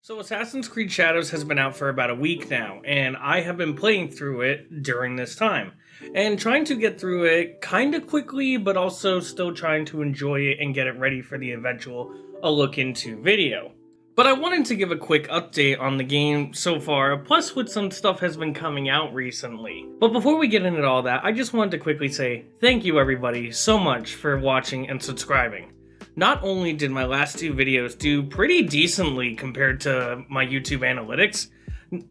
So Assassin's Creed Shadows has been out for about a week now, and I have been playing through it during this time, and trying to get through it kinda quickly, but also still trying to enjoy it and get it ready for the eventual A Look Into video. But I wanted to give a quick update on the game so far, plus what some stuff has been coming out recently. But before we get into all that, I just wanted to quickly say thank you everybody so much for watching and subscribing. Not only did my last two videos do pretty decently compared to my YouTube analytics,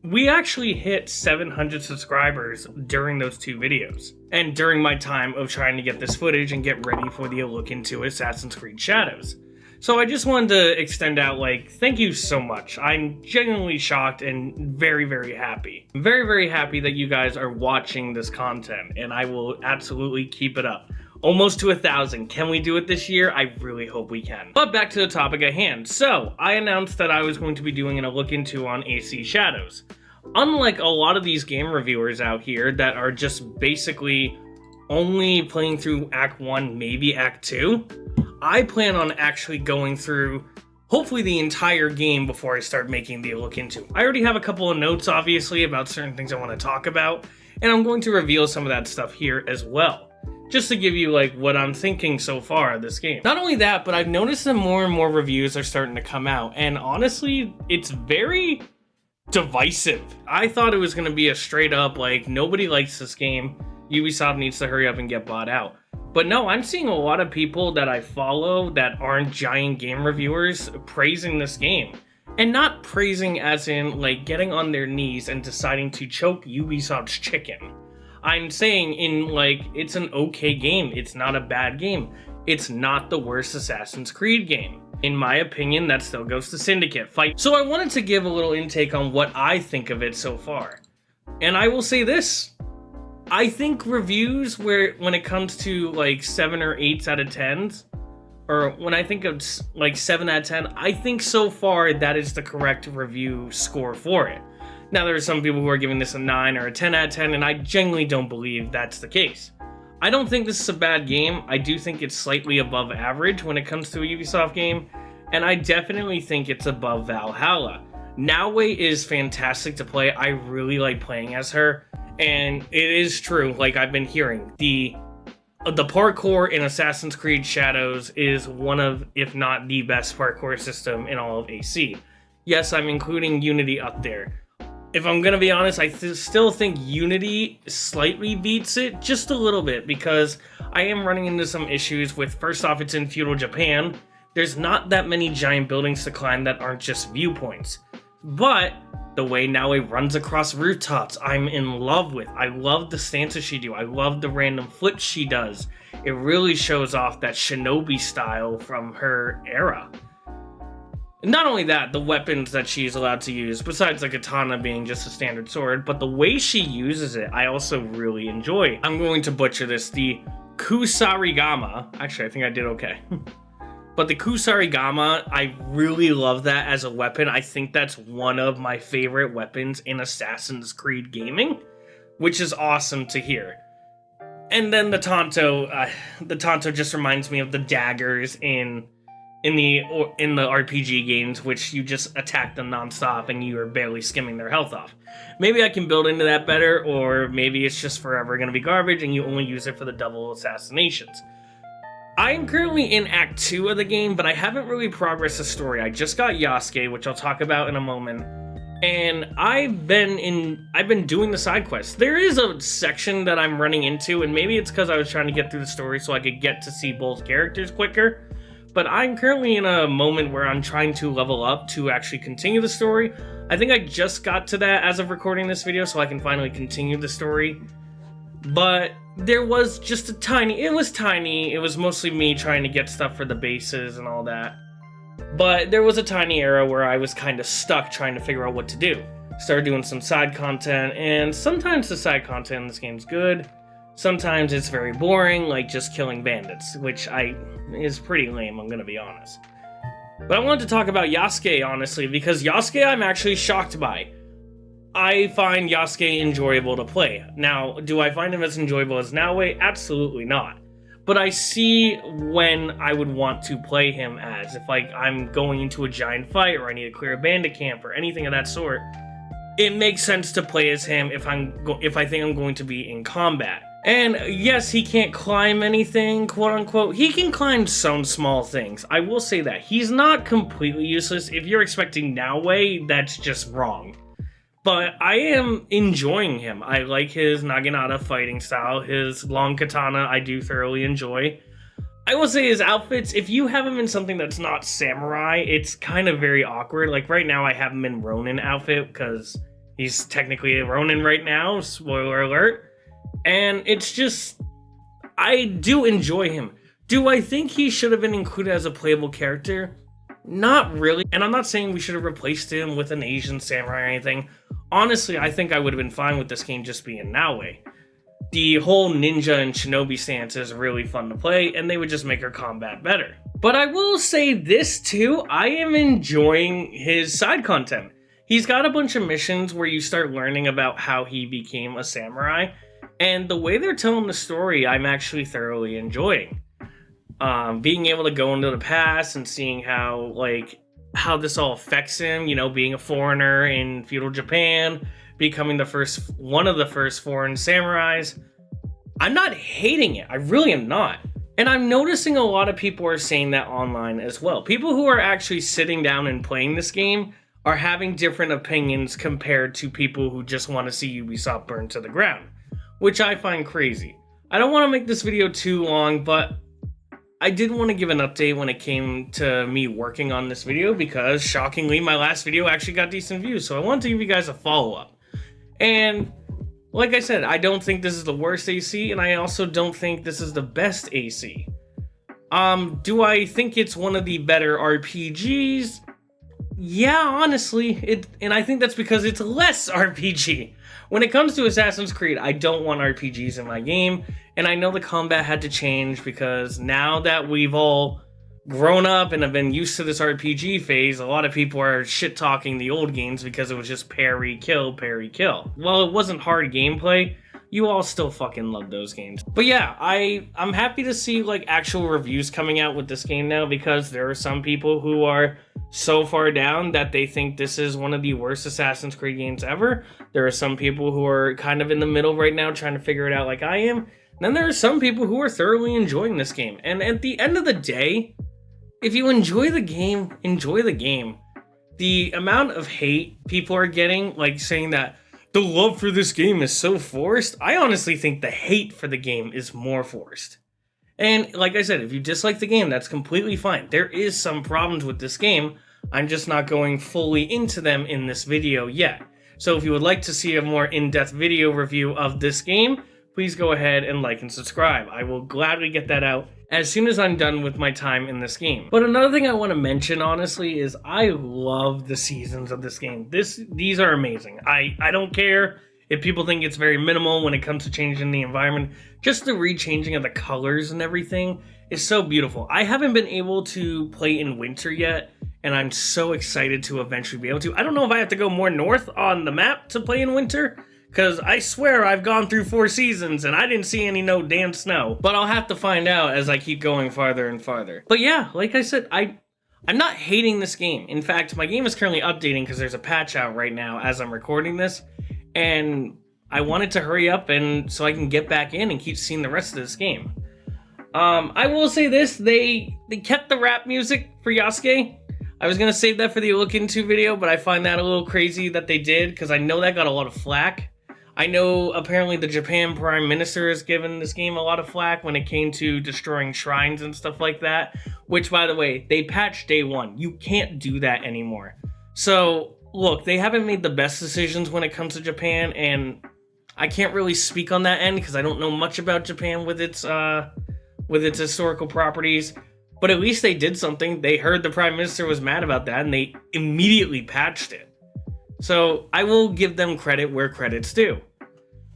we actually hit 700 subscribers during those two videos. And during my time of trying to get this footage and get ready for the look into Assassin's Creed Shadows. So I just wanted to extend out thank you so much. I'm genuinely shocked and very, very happy. I'm very, very happy that you guys are watching this content, and I will absolutely keep it up. Almost to 1,000. Can we do it this year? I really hope we can. But back to the topic at hand. So, I announced that I was going to be doing a look into on AC Shadows. Unlike a lot of these game reviewers out here that are just basically only playing through Act 1, maybe Act 2, I plan on actually going through hopefully the entire game before I start making the look into. I already have a couple of notes, obviously, about certain things I want to talk about, and I'm going to reveal some of that stuff here as well. Just to give you what I'm thinking so far of this game. Not only that, but I've noticed that more and more reviews are starting to come out, and honestly, it's very divisive. I thought it was going to be a straight up nobody likes this game, Ubisoft needs to hurry up and get bought out. But no, I'm seeing a lot of people that I follow that aren't giant game reviewers praising this game. And not praising as in getting on their knees and deciding to choke Ubisoft's chicken. I'm saying it's an okay game. It's not a bad game. It's not the worst Assassin's Creed game. In my opinion, that still goes to Syndicate Fight. So I wanted to give a little intake on what I think of it so far. And I will say this. I think reviews when it comes to 7 or 8s out of 10s, or when I think of 7 out of 10, I think so far that is the correct review score for it. Now, there are some people who are giving this a 9 or a 10 out of 10, and I genuinely don't believe that's the case. I don't think this is a bad game. I do think it's slightly above average when it comes to a Ubisoft game, and I definitely think it's above Valhalla. Naue is fantastic to play. I really like playing as her, and it is true, I've been hearing, the parkour in Assassin's Creed Shadows is one of, if not the best parkour system in all of AC. Yes, I'm including Unity up there. If I'm gonna be honest, I still think Unity slightly beats it, just a little bit, because I am running into some issues with, first off, it's in feudal Japan. There's not that many giant buildings to climb that aren't just viewpoints. But the way Naue runs across rooftops, I'm in love with. I love the stances she do. I love the random flips she does. It really shows off that shinobi style from her era. Not only that, the weapons that she's allowed to use, besides the katana being just a standard sword, but the way she uses it, I also really enjoy. I'm going to butcher this, the Kusarigama. Actually, I think I did okay. But the Kusarigama, I really love that as a weapon. I think that's one of my favorite weapons in Assassin's Creed gaming, which is awesome to hear. And then the Tanto just reminds me of the daggers in the RPG games, which you just attack them nonstop and you are barely skimming their health off. Maybe I can build into that better, or maybe it's just forever going to be garbage and you only use it for the double assassinations. I am currently in Act 2 of the game, but I haven't really progressed the story. I just got Yasuke, which I'll talk about in a moment, and I've been doing the side quests. There is a section that I'm running into, and maybe it's because I was trying to get through the story so I could get to see both characters quicker. But I'm currently in a moment where I'm trying to level up to actually continue the story. I think I just got to that as of recording this video, so I can finally continue the story. But there was just it was tiny, it was mostly me trying to get stuff for the bases and all that. But there was a tiny era where I was kind of stuck trying to figure out what to do. Started doing some side content, and sometimes the side content in this game's good. Sometimes it's very boring, like just killing bandits, which is pretty lame, I'm gonna be honest. But I wanted to talk about Yasuke, honestly, because Yasuke I'm actually shocked by. I find Yasuke enjoyable to play. Now, do I find him as enjoyable as Naue? Absolutely not. but I see when I would want to play him as. If like I'm going into a giant fight or I need to clear a bandit camp or anything of that sort, it makes sense to play as him if I think I'm going to be in combat. And yes, he can't climb anything, quote unquote. He can climb some small things. I will say that. He's not completely useless. If you're expecting Naoe, that's just wrong. But I am enjoying him. I like his Naginata fighting style. His long katana I do thoroughly enjoy. I will say his outfits, if you have him in something that's not samurai, it's kind of very awkward. Like right now I have him in Ronin outfit because he's technically a Ronin right now, spoiler alert. And it's just, I do enjoy him. Do I think he should have been included as a playable character? Not really. And I'm not saying we should have replaced him with an Asian samurai or anything. Honestly, I think I would have been fine with this game just being Naoe. The whole ninja and shinobi stance is really fun to play, and they would just make her combat better. But I will say this too, I am enjoying his side content. He's got a bunch of missions where you start learning about how he became a samurai, and the way they're telling the story, I'm actually thoroughly enjoying. Being able to go into the past and seeing how this all affects him, you know, being a foreigner in feudal Japan, becoming one of the first foreign samurais. I'm not hating it. I really am not. And I'm noticing a lot of people are saying that online as well. People who are actually sitting down and playing this game are having different opinions compared to people who just want to see Ubisoft burn to the ground, which I find crazy. I don't want to make this video too long, but I did want to give an update when it came to me working on this video because, shockingly, my last video actually got decent views, so I wanted to give you guys a follow-up. And, like I said, I don't think this is the worst AC, and I also don't think this is the best AC. Do I think it's one of the better RPGs? Yeah, honestly, and I think that's because it's less RPG. When it comes to Assassin's Creed, I don't want RPGs in my game, and I know the combat had to change because now that we've all grown up and have been used to this RPG phase, a lot of people are shit-talking the old games because it was just parry, kill, parry, kill. Well, it wasn't hard gameplay. You all still fucking love those games. But yeah, I'm happy to see like actual reviews coming out with this game now because there are some people who are so far down that they think this is one of the worst Assassin's Creed games ever. There are some people who are kind of in the middle right now trying to figure it out like I am. And then there are some people who are thoroughly enjoying this game. And at the end of the day, if you enjoy the game, enjoy the game. The amount of hate people are getting, like saying that the love for this game is so forced, I honestly think the hate for the game is more forced. And like I said, if you dislike the game, that's completely fine. There is some problems with this game. I'm just not going fully into them in this video yet. So if you would like to see a more in-depth video review of this game, please go ahead and like and subscribe. I will gladly get that out as soon as I'm done with my time in this game. But another thing I want to mention, honestly, is I love the seasons of this game. These are amazing. I don't care if people think it's very minimal when it comes to changing the environment. Just the rechanging of the colors and everything is so beautiful. I haven't been able to play in winter yet, and I'm so excited to eventually be able to. I don't know if I have to go more north on the map to play in winter, because I swear I've gone through 4 seasons and I didn't see any no damn snow. But I'll have to find out as I keep going farther and farther. But yeah, like I said, I'm not hating this game. In fact, my game is currently updating because there's a patch out right now as I'm recording this. And I wanted to hurry up and so I can get back in and keep seeing the rest of this game. I will say this, they kept the rap music for Yasuke. I was going to save that for the look into video, but I find that a little crazy that they did because I know that got a lot of flack. I know apparently the Japan Prime Minister has given this game a lot of flack when it came to destroying shrines and stuff like that, which, by the way, they patched day 1. You can't do that anymore. So, look, they haven't made the best decisions when it comes to Japan, and I can't really speak on that end because I don't know much about Japan with its historical properties, but at least they did something. They heard the Prime Minister was mad about that, and they immediately patched it. So I will give them credit where credit's due.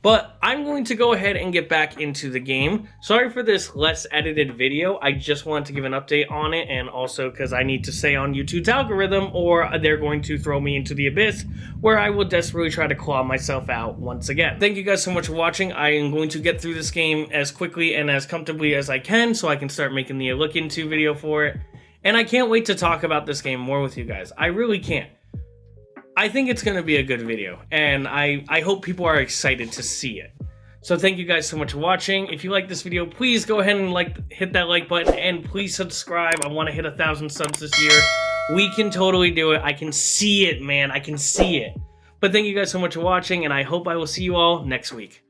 But I'm going to go ahead and get back into the game. Sorry for this less edited video. I just wanted to give an update on it, and also because I need to stay on YouTube's algorithm or they're going to throw me into the abyss where I will desperately try to claw myself out once again. Thank you guys so much for watching. I am going to get through this game as quickly and as comfortably as I can so I can start making the look into video for it. And I can't wait to talk about this game more with you guys. I really can't. I think it's going to be a good video, and I hope people are excited to see it. So thank you guys so much for watching. If you like this video, please go ahead and hit that like button, and please subscribe. I want to hit 1,000 subs this year. We can totally do it. I can see it, man. I can see it. But thank you guys so much for watching, and I hope I will see you all next week.